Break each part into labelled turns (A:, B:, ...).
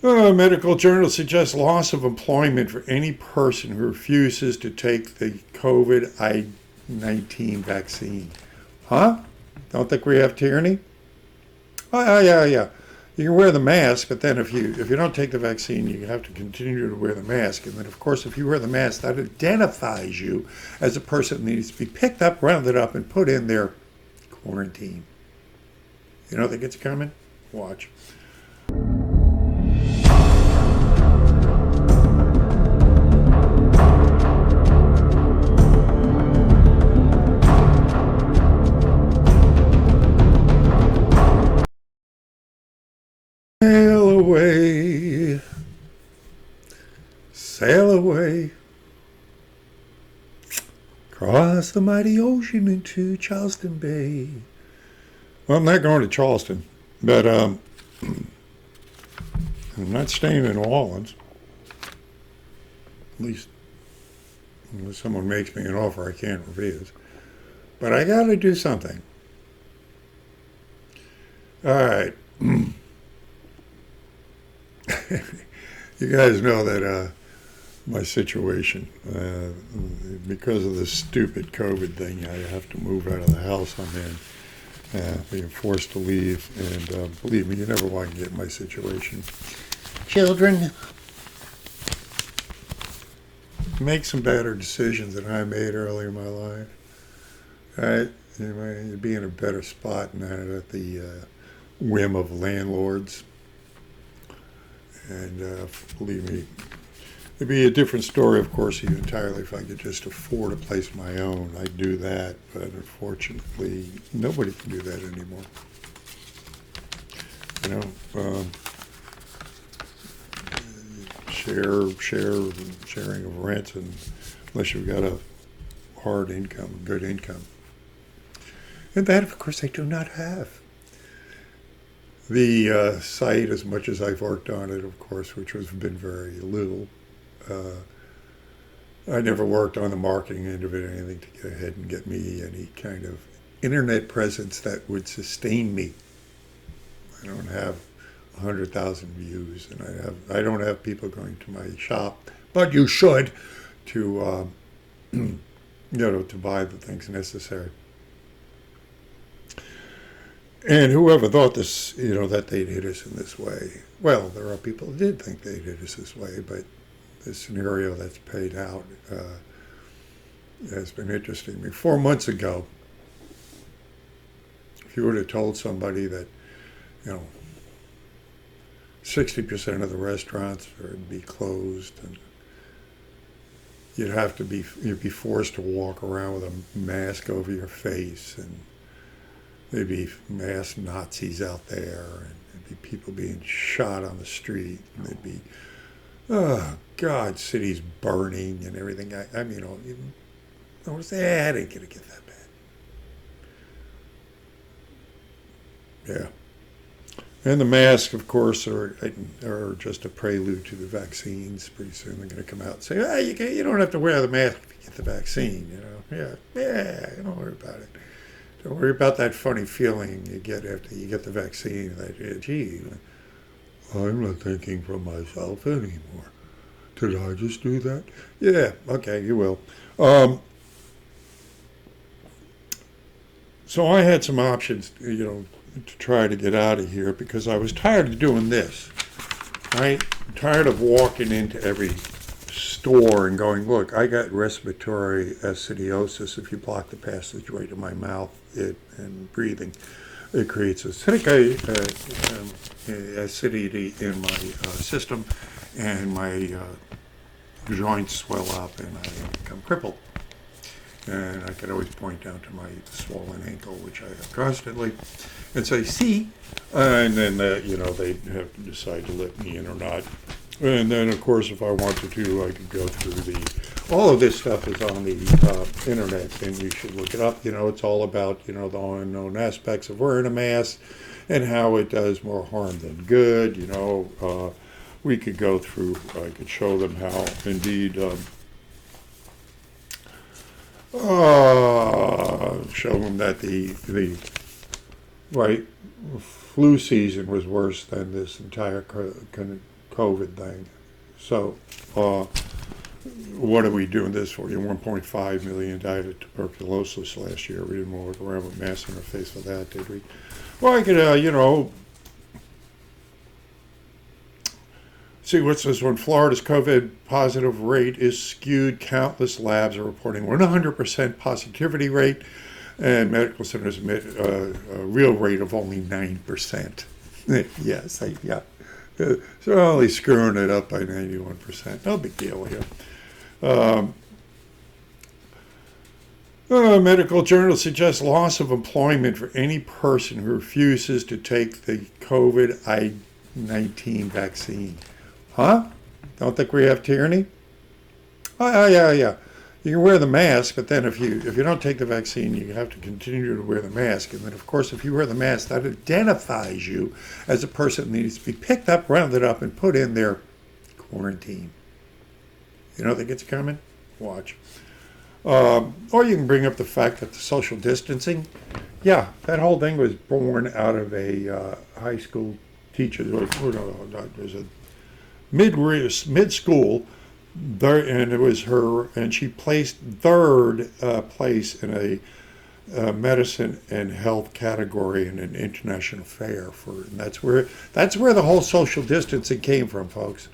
A: Medical journal suggests loss of employment for any person who refuses to take the COVID-19 vaccine. Huh? Don't think we have tyranny? Oh, yeah. You can wear the mask, but then if you don't take the vaccine, you have to continue to wear the mask. And then, of course, if you wear the mask, that identifies you as a person that needs to be picked up, rounded up, and put in their quarantine. You don't think it's coming? Watch. Sail away, sail away, across the mighty ocean into Charleston Bay. Well, I'm not going to Charleston, but I'm not staying in New Orleans. At least, unless someone makes me an offer I can't refuse. But I got to do something. All right. You guys know that my situation, because of this stupid COVID thing, I have to move out of the house I'm in, being forced to leave. And believe me, you never want to get in my situation. Children, make some better decisions than I made earlier in my life. All right? You'd be in a better spot than that at the whim of landlords. And believe me, it'd be a different story, of course, entirely if I could just afford a place of my own. I'd do that, but unfortunately, nobody can do that anymore. You know, sharing of rent, and unless you've got a hard income, good income. And that, of course, I do not have. The site, as much as I've worked on it, of course, which has been very little, I never worked on the marketing end of it, anything to get ahead and get me any kind of internet presence that would sustain me. I don't have 100,000 views, and I don't have people going to my shop, but you should, to to buy the things necessary. And whoever thought this, that they'd hit us in this way. Well, there are people who did think they'd hit us this way, but the scenario that's played out has been interesting. 4 months ago, if you would have told somebody that, 60% of the restaurants would be closed, and you'd be forced to walk around with a mask over your face, and there'd be mass Nazis out there, and there'd be people being shot on the street, and there'd be, oh God, cities burning and everything. I would say, I didn't get that bad. Yeah. And the masks, of course, are just a prelude to the vaccines. Pretty soon they're going to come out and say, you don't have to wear the mask if you get the vaccine, Yeah, don't worry about it. Don't worry about that funny feeling you get after you get the vaccine. That, gee, I'm not thinking for myself anymore. Did I just do that? Yeah, okay, you will. So I had some options, to try to get out of here because I was tired of doing this, right? I'm tired of walking into every store and going, look, I got respiratory acidiosis. If you block the passageway to my mouth and breathing, it creates acidity in my system, and my joints swell up and I become crippled. And I could always point down to my swollen ankle, which I have constantly, and say, see, and then, they'd have to decide to let me in or not. And then, of course, if I wanted to, I could go through all of this stuff is on the internet, and you should look it up. It's all about, the unknown aspects of wearing a mask and how it does more harm than good. We could go through, I could show them how, indeed, show them that the flu season was worse than this entire COVID thing. So, what are we doing this for? 1.5 million died of tuberculosis last year. We didn't walk around with masks on our face for that, did we? Well, I could, see what's this one? Florida's COVID positive rate is skewed. Countless labs are reporting 100% positivity rate, and medical centers admit a real rate of only 9%. Yes, yeah. So only screwing it up by 91%. No big deal here. Medical journal suggests loss of employment for any person who refuses to take the COVID-19 vaccine. Huh? Don't think we have tyranny? Oh, yeah. You can wear the mask, but then if you don't take the vaccine, you have to continue to wear the mask. And then, of course, if you wear the mask, that identifies you as a person that needs to be picked up, rounded up, and put in their quarantine. You don't think it's coming? Watch. Or you can bring up the fact that the social distancing, yeah, that whole thing was born out of a high school teacher. There's a mid-school there, and it was her, and she placed third place in a medicine and health category in an international fair and that's where the whole social distancing came from, folks,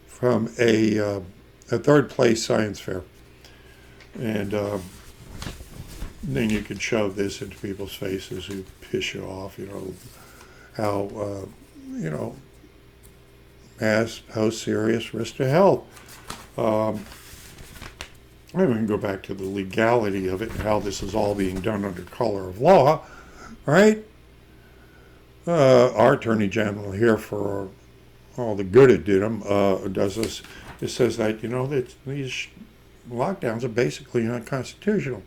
A: from a third place science fair. And then you can shove this into people's faces who piss you off, how masks pose serious risk to health. I'm going to go back to the legality of it and how this is all being done under color of law, right? Our Attorney General here, for all the good it did him, does this. It says that, that these lockdowns are basically unconstitutional.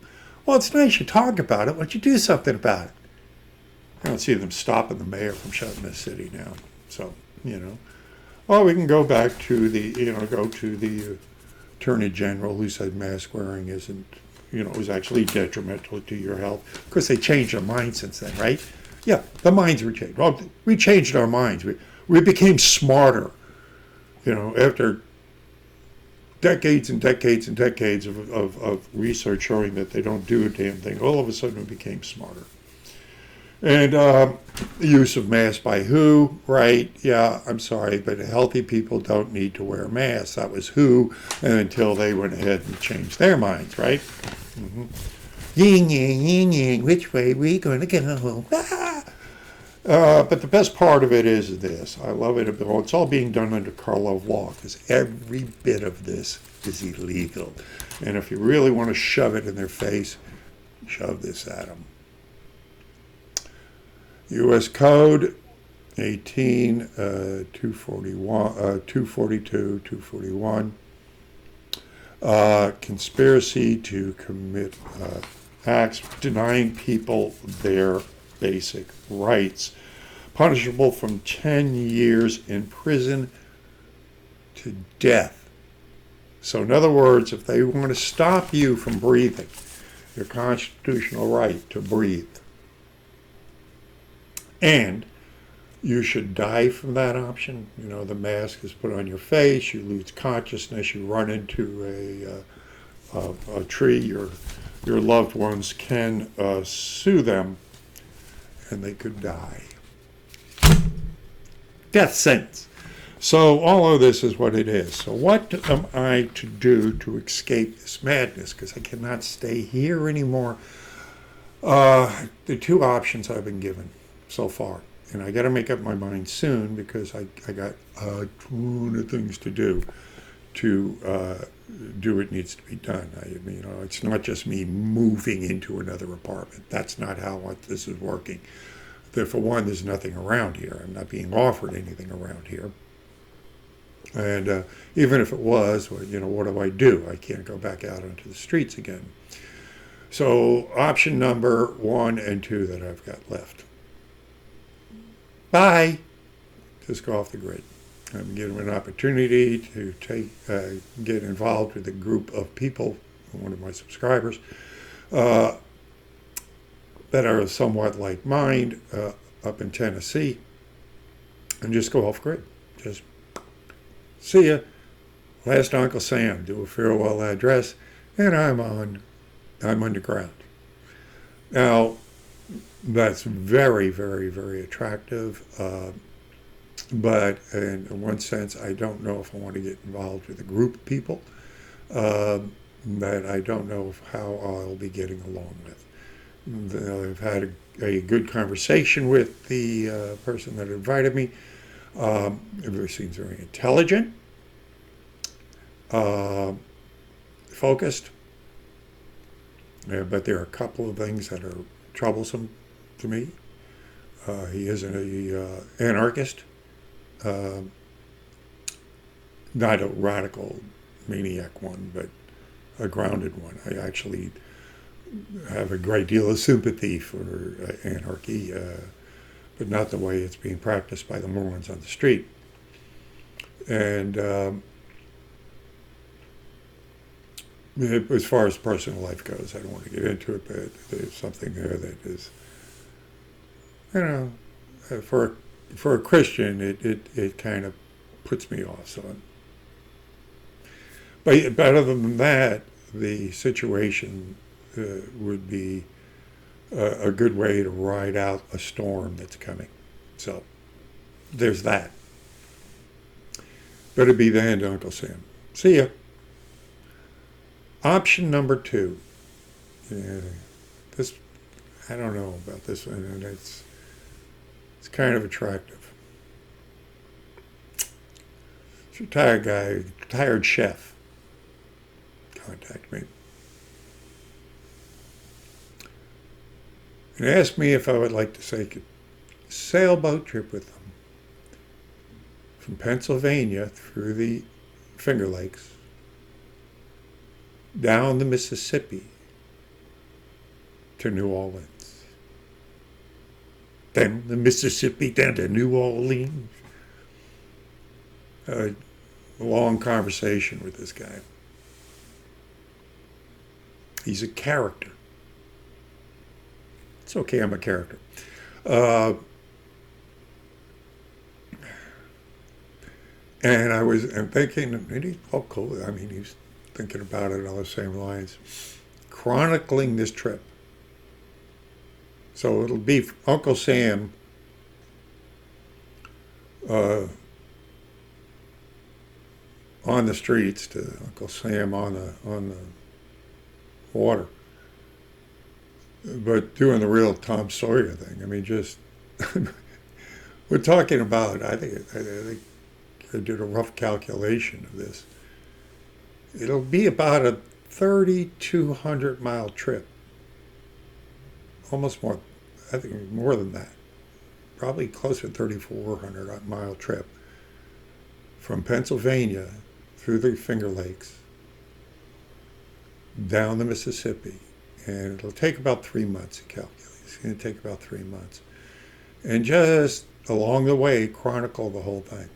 A: Well, it's nice you talk about it. Why don't you do something about it? I don't see them stopping the mayor from shutting the city down. So, Well, we can go back to the Attorney General who said mask wearing isn't, is actually detrimental to your health. Of course, they changed their minds since then, right? Yeah, the minds were changed. Well, we changed our minds. We became smarter, after decades and decades and decades of research showing that they don't do a damn thing. All of a sudden, we became smarter. And the use of masks by who, right? Yeah, I'm sorry, but healthy people don't need to wear masks. That was who, and until they went ahead and changed their minds, right? Mm-hmm. Yin yang, yin yang, which way we going to go? But the best part of it is this. I love it. It's all being done under color of law, because every bit of this is illegal. And if you really want to shove it in their face, shove this at them. U.S. Code 18, 242, 241. Conspiracy to commit acts denying people their basic rights. Punishable from 10 years in prison to death. So in other words, if they want to stop you from breathing, your constitutional right to breathe, and you should die from that option. The mask is put on your face, you lose consciousness, you run into a tree, your loved ones can sue them, and they could die. Death sentence. So all of this is what it is. So what am I to do to escape this madness? Because I cannot stay here anymore. The two options I've been given so far, and I got to make up my mind soon, because I got a ton of things to do what needs to be done. It's not just me moving into another apartment. That's not how this is working. For one, there's nothing around here. I'm not being offered anything around here. And even if it was, what do? I can't go back out onto the streets again. So option number 1 and 2 that I've got left. Bye. Just go off the grid. I'm giving an opportunity to get involved with a group of people, one of my subscribers, that are somewhat like mine up in Tennessee, and just go off grid. Just See ya. Last Uncle Sam. Do a farewell address, and I'm underground. Now, that's very, very, very attractive. But in one sense, I don't know if I want to get involved with a group of people that I don't know how I'll be getting along with. I've had a good conversation with the person that invited me. It seems very intelligent, uh, focused, but there are a couple of things that are troublesome to me. He is an anarchist, uh, not a radical maniac one, but a grounded one. I actually have a great deal of sympathy for anarchy, but not the way it's being practiced by the morons on the street. And as far as personal life goes, I don't want to get into it, but there's something there that is, you know, for a Christian, it kind of puts me off. So, but other than that, the situation would be a good way to ride out a storm that's coming. So there's that. Better be the end, Uncle Sam. See ya. Option number 2. Yeah, this, I don't know about this one, and it's kind of attractive. It's a retired guy, retired chef, contact me and asked me if I would like to take a sailboat trip with them from Pennsylvania through the Finger Lakes, down the Mississippi to New Orleans. Then the Mississippi down to New Orleans. A long conversation with this guy. He's a character. It's okay, I'm a character. And I'm thinking, oh, cool. I mean, he's thinking about it on the same lines. Chronicling this trip. So it'll be Uncle Sam on the streets to Uncle Sam on the water. But doing the real Tom Sawyer thing. I mean, just we're talking about. I think I did a rough calculation of this. It'll be about a 3,200 mile trip. Almost more, I think more than that. Probably closer to 3,400 mile trip from Pennsylvania through the Finger Lakes down the Mississippi. And it'll take about 3 months, he calculates. It's going to take about 3 months. And just along the way, chronicle the whole thing.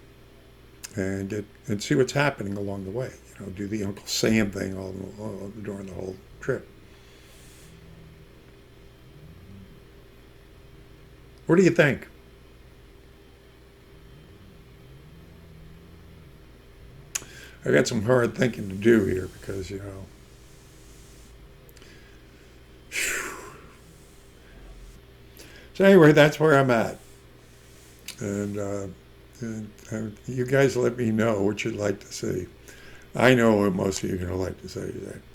A: And see what's happening along the way. You know, do the Uncle Sam thing all during the whole trip. What do you think? I got some hard thinking to do here because, you know, so anyway, that's where I'm at. And you guys let me know what you'd like to see. I know what most of you are going to like to say.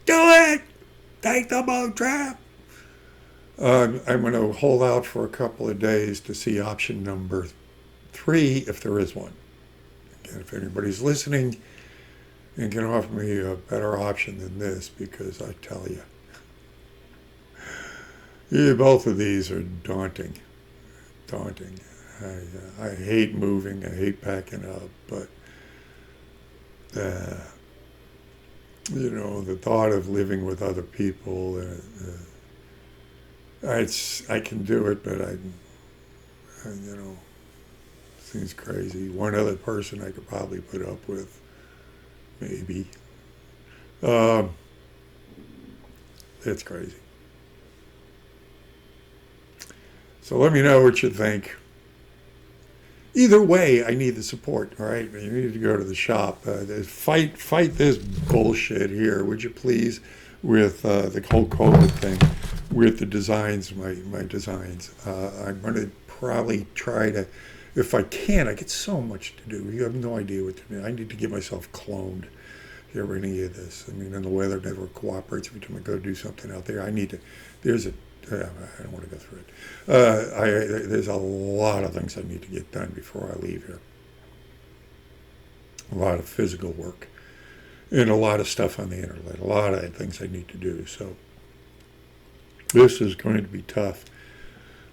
A: Do it! Take the boat trip! I'm going to hold out for a couple of days to see option number 3, if there is one. Again, if anybody's listening and can offer me a better option than this, because I tell you, yeah, both of these are daunting. I hate moving. I hate packing up. But, you know, the thought of living with other people, I can do it, but you know, seems crazy. One other person I could probably put up with, maybe. It's crazy. So let me know what you think. Either way, I need the support. All right, you need to go to the shop. Fight this bullshit here, would you please, with the whole COVID thing, with the designs, my designs. I'm going to probably try to, if I can. I get so much to do. You have no idea what to do. I need to get myself cloned. Here, any of this. I mean, and the weather never cooperates. Every time I go do something out there, I need to. There's a. I don't want to go through it. There's a lot of things I need to get done before I leave here. A lot of physical work, and a lot of stuff on the internet. A lot of things I need to do. So this is going to be tough.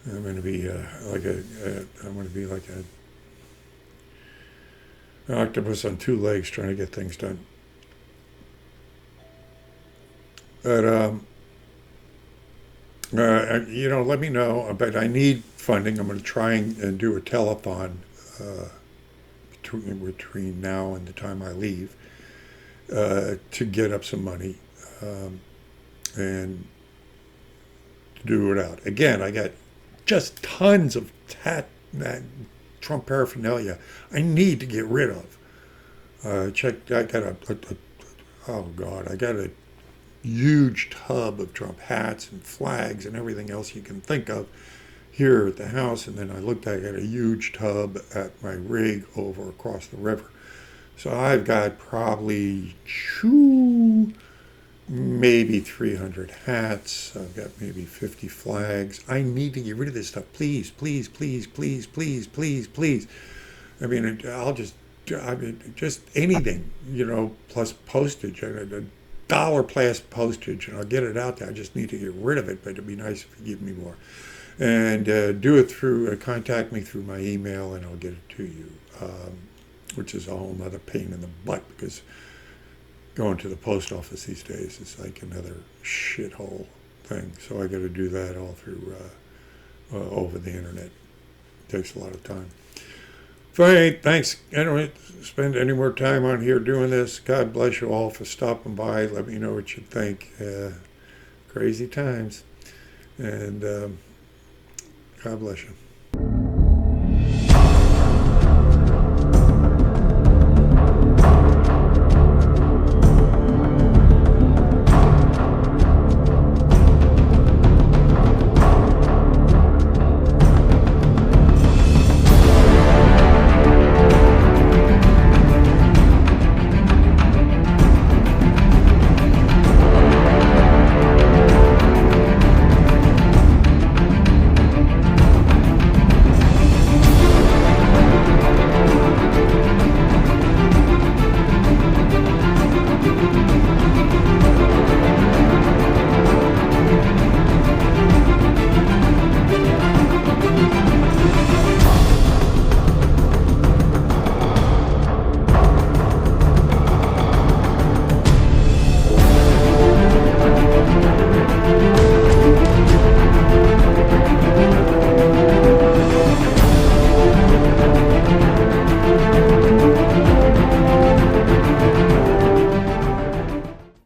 A: I'm going to be I'm going to be like an octopus on two legs trying to get things done. But let me know. But I need funding. I'm going to try and do a telethon between now and the time I leave to get up some money and to do it out. Again, I got just tons of Trump paraphernalia I need to get rid of. I got oh God, I got a huge tub of Trump hats and flags and everything else you can think of here at the house. And then I looked, I got a huge tub at my rig over across the river. So I've got probably maybe 300 hats. I've got maybe 50 flags. I need to get rid of this stuff. Please, please, please, please, please, please, please. I mean, just anything, plus postage. $1 plus postage, and I'll get it out there. I just need to get rid of it, but it'd be nice if you give me more. And do it through, contact me through my email, and I'll get it to you, which is a whole nother pain in the butt, because going to the post office these days is like another shithole thing. So I got to do that all through over the internet. It takes a lot of time. Fine, thanks. Anyway, spend any more time on here doing this. God bless you all for stopping by. Let me know what you think. Crazy times. And God bless you.